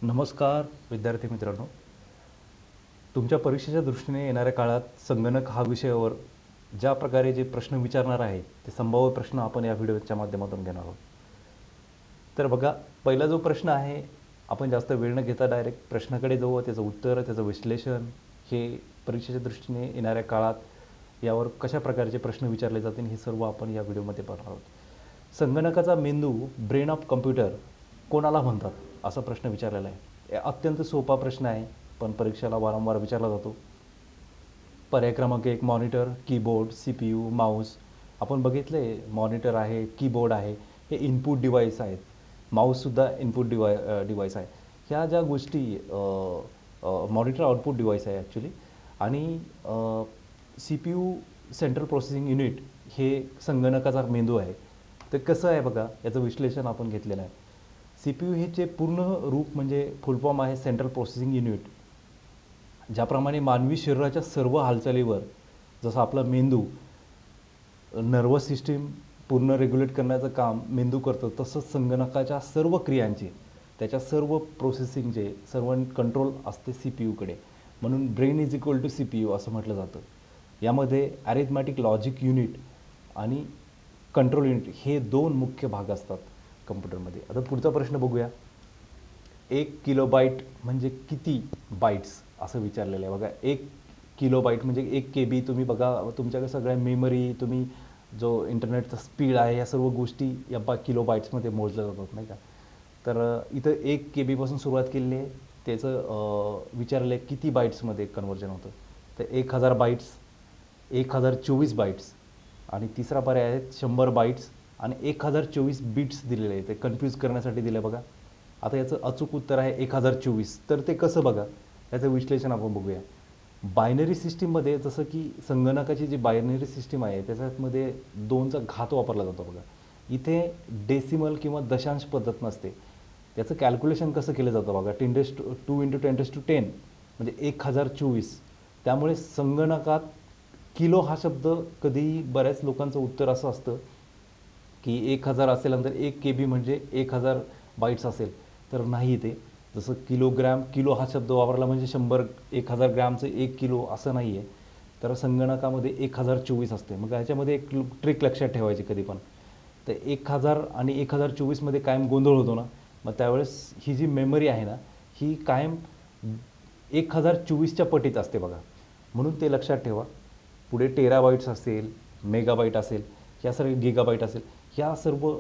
नमस्कार विद्यार्थी मित्रांनो. तुमच्या परीक्षेच्या दृष्टीने येणाऱ्या काळात संगणक हा विषयावर ज्या प्रकारे जे प्रश्न विचारणार आहे ते संभाव्य प्रश्न आपण या व्हिडिओच्या माध्यमातून घेणार आहोत. तर बघा, पहिला जो प्रश्न आहे, आपण जास्त वेळ न घेता डायरेक्ट प्रश्नाकडे जाऊ. त्याचं उत्तर, त्याचं विश्लेषण, हे परीक्षेच्या दृष्टीने येणाऱ्या काळात यावर कशा प्रकारचे प्रश्न विचारले जातील हे सर्व आपण या व्हिडिओमध्ये पाहणार आहोत. संगणकाचा मेंदू, ब्रेन ऑफ कम्प्युटर कोणाला म्हणतात, असा प्रश्न विचारलेला आहे. अत्यंत सोपा प्रश्न आहे, पण परीक्षेला वारंवार विचारला जातो. पर्याय क्रमांक 1 मॉनिटर, कीबोर्ड, CPU, माऊस. आपण बघितले, मॉनिटर आहे, कीबोर्ड आहे, हे इनपुट डिव्हाइस आहेत. माऊससुद्धा इनपुट डिव्हाइस आहे. ह्या ज्या गोष्टी, मॉनिटर आउटपुट डिव्हाइस आहे ॲक्च्युली. आणि CPU, सेंट्रल प्रोसेसिंग युनिट, हे संगणकाचा मेंदू आहे. तर कसं आहे बघा, याचं विश्लेषण आपण घेतलेलं आहे. CPU हे चे पूर्ण रूप म्हणजे फुल फॉर्म आहे सेंट्रल प्रोसेसिंग युनिट. ज्याप्रमाणे मानवी शरीराच्या सर्व हालचालीवर, जसं आपला मेंदू नर्वस सिस्टीम पूर्ण रेग्युलेट करण्याचं काम मेंदू करतं, तसंच संगणकाच्या सर्व क्रियांचे, त्याच्या सर्व प्रोसेसिंगचे सर्व कंट्रोल असते CPUकडे. म्हणून brain is equal to CPU असं म्हटलं जातं. यामध्ये ॲरिथमॅटिक लॉजिक युनिट आणि कंट्रोल युनिट हे दोन मुख्य भाग असतात कम्प्युटरमध्ये. आता पुढचा प्रश्न बघूया. 1 किलोबाईट म्हणजे किती बाईट्स, असं विचारलेलं आहे बघा. 1 किलोबाईट म्हणजे 1 KB. तुम्ही बघा, तुमच्याकडे सगळ्या मेमरी, तुम्ही जो इंटरनेटचा स्पीड आहे, या सर्व गोष्टी या किलोबाईट्समध्ये मोजल्या जातात, नाही का. तर इथं 1 KB पासून सुरुवात केलेली आहे. त्याचं विचारलं आहे किती बाईट्समध्ये कन्वर्जन होतं. तर 1000 बाईट्स, 1024 बाईट्स, आणि तिसरा पर्याय आहे 100 बाईट्स आणि 1024 बिट्स दिलेले आहे. ते कन्फ्यूज करण्यासाठी दिलं बघा. आता याचं अचूक उत्तर आहे 1024. तर ते कसं बघा, याचं विश्लेषण आपण बघूया. बायनरी सिस्टीममध्ये, जसं की संगणकाची जी बायनरी सिस्टीम आहे त्याच्यामध्ये 2चा घात वापरला जातो बघा. इथे डेसिमल किंवा दशांश पद्धत नसते. त्याचं कॅल्क्युलेशन कसं केलं जातं बघा. 10⁻², × 10⁻10 म्हणजे 1024. त्यामुळे संगणकात किलो हा शब्द, कधीही बऱ्याच लोकांचं उत्तर असं असतं की 1000 असेल, नंतर 1 KB म्हणजे 1000 बाईट्स असेल. तर नाही, ते जसं किलोग्रॅम, किलो हा शब्द वापरला म्हणजे 1000 ग्रॅमचं 1 किलो असं नाही आहे. तर संगणकामध्ये 1024 असते. मग ह्याच्यामध्ये एक ट्रिक लक्षात ठेवायची कधी पण. तर 1000 आणि 1024मध्ये कायम गोंधळ होतो ना, मग त्यावेळेस ही जी मेमरी आहे ना, ही कायम 1024च्या पटीत असते बघा. म्हणून ते लक्षात ठेवा. पुढे टेराबाईट्स असेल, मेगाबाईट असेल, ह्या सर्व गिगाबाईट असेल, ह्या सर्व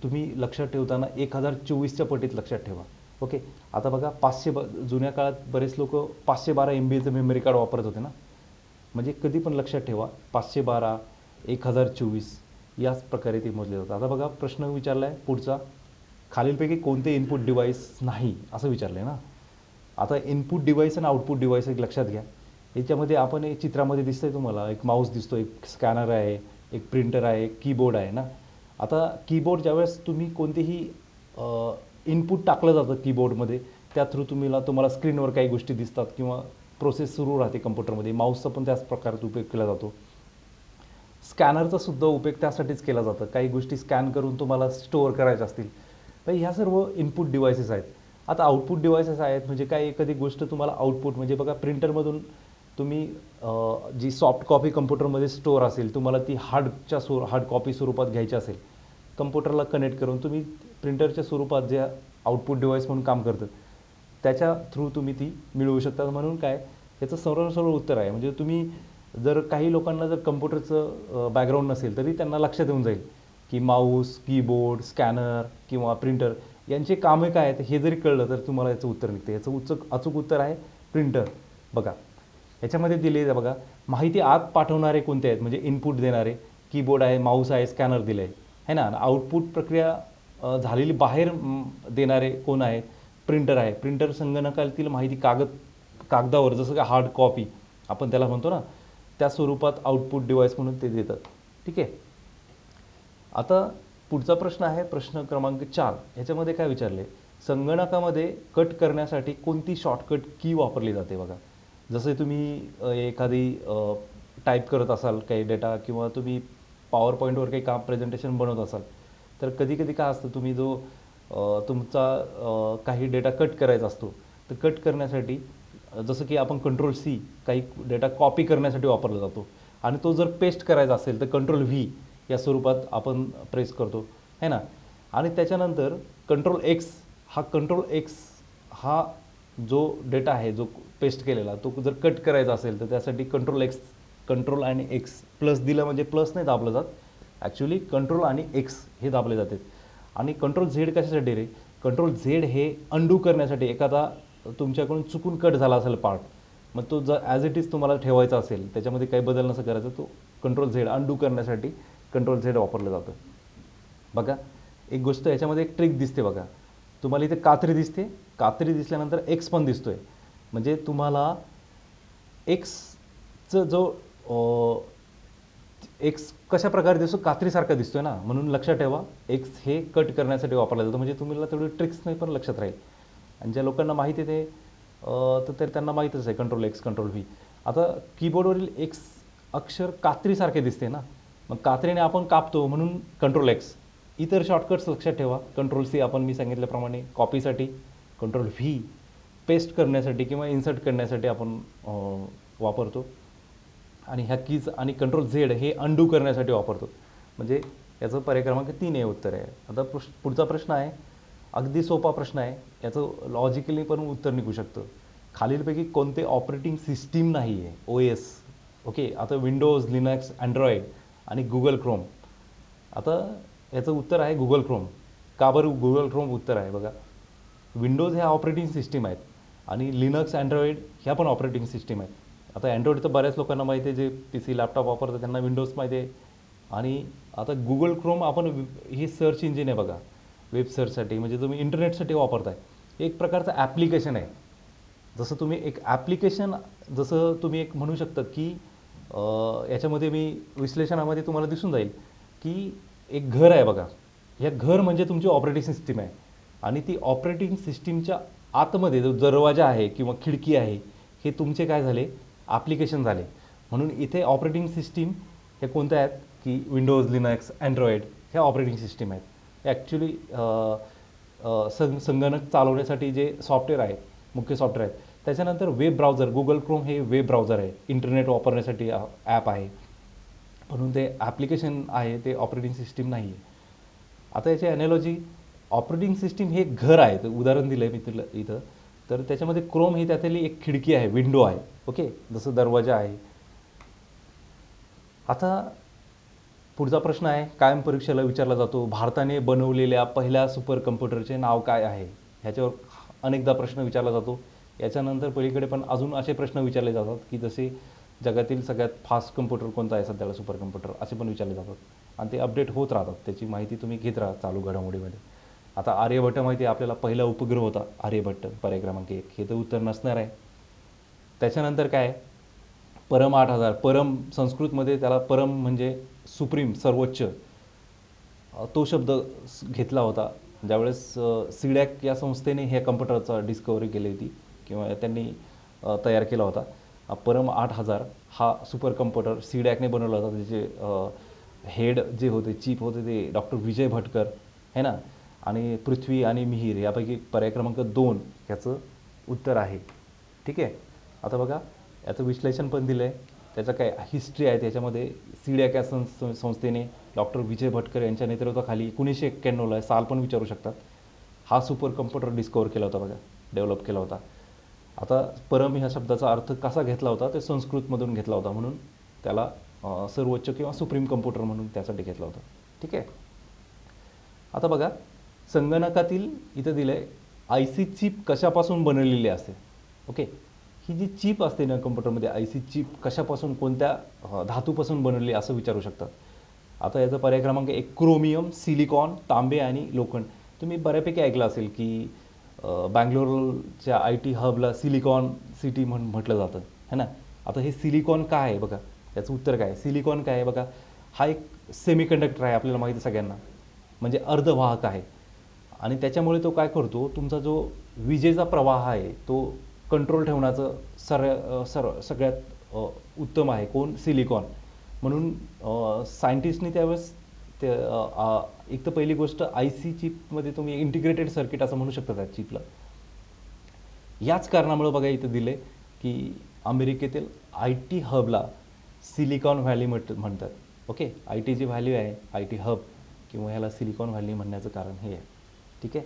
तुम्ही लक्षात ठेवताना 1024च्या पटीत लक्षात ठेवा. ओके. आता बघा, जुन्या काळात बरेच लोक 512 MBचं मेमरी कार्ड वापरत होते ना. म्हणजे कधी पण लक्षात ठेवा, 512, 1024 याच प्रकारे ते मोजले जातात. आता बघा, प्रश्न विचारला आहे पुढचा, खालीलपैकी कोणते इनपुट डिव्हाइस नाही, असं विचारलं आहे ना. आता इनपुट डिव्हाइस आणि आउटपुट डिव्हाइस एक लक्षात घ्या. याच्यामध्ये आपण एक चित्रामध्ये दिसतंय तुम्हाला, एक माऊस दिसतो, एक स्कॅनर आहे, एक प्रिंटर आहे, एक कीबोर्ड आहे ना. आता कीबोर्ड, ज्यावेळेस तुम्ही कोणतेही इनपुट टाकलं जातं कीबोर्डमध्ये, त्या थ्रू तुम्हाला स्क्रीनवर काही गोष्टी दिसतात किंवा प्रोसेस सुरू राहते कम्प्युटरमध्ये. माऊसचा पण त्याच प्रकारात उपयोग केला जातो. स्कॅनरचा सुद्धा उपयोग त्यासाठीच केला जातो. काही गोष्टी स्कॅन करून तुम्हाला स्टोअर करायच्या असतील तर ह्या सर्व इनपुट डिव्हाइसेस आहेत. आता आउटपुट डिव्हाइसेस आहेत म्हणजे काय, एखादी गोष्ट तुम्हाला आउटपुट म्हणजे बघा, प्रिंटरमधून तुम्ही जी सॉफ्ट कॉपी कम्प्युटरमध्ये स्टोअर असेल, तुम्हाला ती हार्ड कॉपी स्वरूपात घ्यायची असेल, कम्प्युटरला कनेक्ट करून तुम्ही प्रिंटरच्या स्वरूपात जे आउटपुट डिव्हाइस म्हणून काम करतं त्याच्या थ्रू तुम्ही ती मिळवू शकता. म्हणून काय, याचं सरळ सरळ उत्तर आहे. म्हणजे तुम्ही जर काही लोकांना जर कम्प्युटरचं बॅकग्राऊंड नसेल तरी त्यांना लक्षात येऊन जाईल की माऊस, कीबोर्ड, स्कॅनर किंवा प्रिंटर यांचे कामे काय आहेत हे जरी कळलं तर तुम्हाला याचं उत्तर निघतं. याचं अचूक उत्तर आहे प्रिंटर. बघा, याच्यामध्ये दिले आहे बघा, माहिती आत पाठवणारे कोणते आहेत म्हणजे इनपुट देणारे कीबोर्ड आहे, माऊस आहे, स्कॅनर दिले आहे ना. आउटपुट प्रक्रिया झालेली बाहेर देणारे कोण आहेत, प्रिंटर आहे. प्रिंटर संगणकातील माहिती कागदावर, जसं का हार्ड कॉपी आपण त्याला म्हणतो ना, त्या स्वरूपात आउटपुट डिव्हाइस म्हणून ते देतात. ठीक आहे. आता पुढचा प्रश्न आहे प्रश्न क्रमांक 4. ह्याच्यामध्ये काय विचारले, संगणकामध्ये कट करण्यासाठी कोणती शॉर्टकट की वापरली जाते बघा. जसे तुम्ही एखादी टाईप करत असाल काही डेटा किंवा तुम्ही पॉवर पॉईंटवर काही काम प्रेझेंटेशन बनवत असाल तर कधी कधी काय असतं, तुम्ही जो तुमचा काही डेटा कट करायचा असतो, तर कट करण्यासाठी जसं की आपण कंट्रोल सी काही डेटा कॉपी करण्यासाठी वापरला जातो, आणि तो जर पेस्ट करायचा असेल तर कंट्रोल व्ही या स्वरूपात आपण प्रेस करतो है ना. आणि त्याच्यानंतर कंट्रोल एक्स हा जो डेटा आहे जो पेस्ट केलेला तो जर कट करायचा असेल तर त्यासाठी कंट्रोल आणि एक्स प्लस दिलं, म्हणजे प्लस नाही दाबलं जात, ॲक्च्युली कंट्रोल आणि एक्स हे दाबले जातात. आणि कंट्रोल झेड कशासाठी रे, कंट्रोल झेड हे अंडू करण्यासाठी, एखादा तुमच्याकडून चुकून कट झाला असेल पार्ट, मग तो जर ॲज इट इज तुम्हाला ठेवायचा असेल, त्याच्यामध्ये काही बदल नसं करायचं, तो कंट्रोल झेड अंडू करण्यासाठी कंट्रोल झेड वापरलं जातं. बघा एक गोष्ट याच्यामध्ये एक ट्रिक दिसते बघा, तुम्हाला इथे कात्री दिसते, कात्री दिसल्यानंतर एक्स पण दिसतोय, म्हणजे तुम्हाला एक्सचं जो एक्स कशा प्रकारे दिसतो, कात्रीसारखा दिसतोय ना, म्हणून लक्षात ठेवा एक्स हे कट करण्यासाठी वापरलं जातं. म्हणजे तुम्हाला तेवढी ट्रिक्स नाही पण लक्षात राहील, आणि ज्या लोकांना माहिती आहे ते तर त्यांना माहीतच आहे कंट्रोल एक्स कंट्रोल व्ही. आता कीबोर्डवरील एक्स अक्षर कात्रीसारखे दिसते ना, मग कात्रीने आपण कापतो म्हणून कंट्रोल एक्स. इतर शॉर्टकट्स लक्षात ठेवा, कंट्रोल सी आपण मी सांगितल्याप्रमाणे कॉपीसाठी, कंट्रोल व्ही पेस्ट करण्यासाठी किंवा इन्सर्ट करण्यासाठी आपण वापरतो, आणि ह्या कीज आणि कंट्रोल झेड हे अंडू करण्यासाठी वापरतो. म्हणजे याचं पर्याय क्रमांक 3 हे उत्तर आहे. आता पुढचा प्रश्न आहे, अगदी सोपा प्रश्न आहे, याचं लॉजिकली पण उत्तर निघू शकतं. खालीलपैकी कोणते ऑपरेटिंग सिस्टीम नाही आहे, ओ एस. ओके, आता विंडोज, लिनक्स, अँड्रॉइड आणि गुगल क्रोम. आता याचं उत्तर आहे गुगल क्रोम. का बरं गुगल क्रोम उत्तर आहे बघा, विंडोज ह्या ऑपरेटिंग सिस्टीम आहेत आणि लिनक्स अँड्रॉइड ह्या पण ऑपरेटिंग सिस्टीम आहेत. आता अँड्रॉइड तर बऱ्याच लोकांना माहिती आहे, जे पी सी लॅपटॉप वापरतात त्यांना विंडोज माहिती आहे. आणि आता गुगल क्रोम आपण ही सर्च इंजिन आहे बघा, वेब सर्चसाठी, म्हणजे तुम्ही इंटरनेटसाठी वापरताय, एक प्रकारचं ॲप्लिकेशन आहे. जसं तुम्ही एक म्हणू शकता की याच्यामध्ये मी विश्लेषणामध्ये तुम्हाला दिसून जाईल की एक घर आहे बघा, हे घर म्हणजे तुमची ऑपरेटिंग सिस्टीम आहे, आणि ती ऑपरेटिंग सिस्टीमच्या आतमध्ये जो दरवाजा आहे किंवा खिडकी आहे हे तुमचे काय झाले, ॲप्लिकेशन झाले. म्हणून इथे ऑपरेटिंग सिस्टीम हे कोणत्या आहेत की विंडोज, लिनक्स, अँड्रॉइड ह्या ऑपरेटिंग सिस्टीम आहेत. ॲक्च्युली संगणक चालवण्यासाठी जे सॉफ्टवेअर आहेत, मुख्य सॉफ्टवेअर आहेत. त्याच्यानंतर वेब ब्राउझर, गुगल क्रोम हे वेब ब्राउझर आहे, इंटरनेट वापरण्यासाठी ॲप आहे, म्हणून ते ॲप्लिकेशन आहे, ते ऑपरेटिंग सिस्टीम नाही आहे. आता याची ॲनॉलॉजी, ऑपरेटिंग सिस्टीम हे घर आहे, तर उदाहरण दिलं आहे मी तुला इथं, तर त्याच्यामध्ये क्रोम ही त्यातली एक खिडकी आहे, विंडो आहे. ओके, जसं दरवाजा आहे. आता पुढचा प्रश्न आहे, कायम परीक्षेला विचारला जातो, भारताने बनवलेल्या पहिल्या सुपर कम्प्युटरचे नाव काय आहे. ह्याच्यावर अनेकदा प्रश्न विचारला जातो. याच्यानंतर पलीकडे पण अजून असे प्रश्न विचारले जातात की जसे जगातील सगळ्यात फास्ट कम्प्युटर कोणता आहे सध्याला, सुपर कम्प्युटर, असे पण विचारले जातात, आणि ते अपडेट होत राहतात. त्याची माहिती तुम्ही घेत राहा चालू घडामोडीमध्ये. आता आर्यभट्ट माहिती आहे आपल्याला, पहिला उपग्रह होता आर्यभट्ट, पर्याय क्रमांक 1, हे तर उत्तर नसणार आहे. त्याच्यानंतर काय, परम 8000, परम संस्कृतमध्ये त्याला परम म्हणजे सुप्रीम, सर्वोच्च, तो शब्द घेतला होता ज्यावेळेस सीडॅक या संस्थेने ह्या कम्प्युटरचा डिस्कवरी केली होती किंवा त्यांनी तयार केला होता. परम 8000 हा सुपर कम्प्युटर सीडॅकने बनवला होता. त्याचे हेड जे होते, चीफ होते, ते डॉक्टर विजय भटकर है ना, आणि पृथ्वी आणि मिहीर यापैकी पर्याय क्रमांक 2 ह्याचं उत्तर आहे. ठीक आहे. आता बघा याचं विश्लेषण पण दिलं आहे, त्याचं काय हिस्ट्री आहे त्याच्यामध्ये. सीडॅक या संस्थेने डॉक्टर विजय भटकर यांच्या नेतृत्वाखाली 1991ला, साल पण विचारू शकतात, हा सुपर कम्प्युटर डिस्कवर केला होता बघा, डेव्हलप केला होता. आता परम ह्या शब्दाचा अर्थ कसा घेतला होता, ते संस्कृतमधून घेतला होता, म्हणून त्याला सर्वोच्च किंवा सुप्रीम कम्प्युटर म्हणून त्यासाठी घेतला होता. ठीक आहे. आता बघा संगणकातील इथं दिलं आहे, आय सी चिप कशापासून बनवलेली असते. ओके, ही जी चिप असते ना कम्प्युटरमध्ये, आय सी चिप कशापासून, कोणत्या धातूपासून बनवली असं विचारू शकतात. आता याचा पर्याय क्रमांक 1 क्रोमियम, सिलिकॉन, तांबे आणि लोखंड. तुम्ही बऱ्यापैकी ऐकलं असेल की बँगलोरच्या आय टी हबला सिलिकॉन सिटी म्हटलं जातं है ना. आता हे सिलिकॉन काय आहे बघा, याचं उत्तर काय, सिलिकॉन काय आहे बघा, हा एक सेमीकंडक्टर आहे, आपल्याला माहिती आहे सगळ्यांना, म्हणजे अर्धवाहक आहे. आणि त्याच्यामुळे तो काय करतो, तुमचा जो विजेचा प्रवाह आहे तो कंट्रोल ठेवण्याचं सगळ्यात उत्तम आहे कोण, सिलिकॉन. म्हणून सायंटिस्टनी त्यावेळेस ते एक तर पहिली गोष्ट आय सी चिपमध्ये तुम्ही इंटिग्रेटेड सर्किट असं म्हणू शकता त्या चिपला. याच कारणामुळे बघा इथं दिले की अमेरिकेतील आय टी हबला सिलिकॉन व्हॅली म्हणतात. ओके, आय टीची व्हॅल्यू आहे आय टी हब किंवा ह्याला सिलिकॉन व्हॅली म्हणण्याचं कारण हे आहे. ठीक आहे.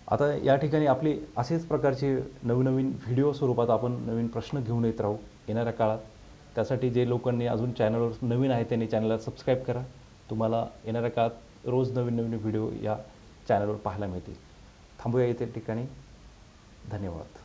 आता या ठिकाणी आपले असेच प्रकारचे नवनवीन व्हिडिओ स्वरूपात आपण नवीन प्रश्न घेऊन येत राहू येणाऱ्या काळात. त्यासाठी जे लोकांनी अजून चॅनलवर नवीन आहे त्यांनी चॅनलला सबस्क्राईब करा. तुम्हाला येणाऱ्या काळात रोज नवीन नवीन व्हिडिओ या चॅनलवर पाहायला मिळतील. थांबूया इथे ठिकाणी. धन्यवाद.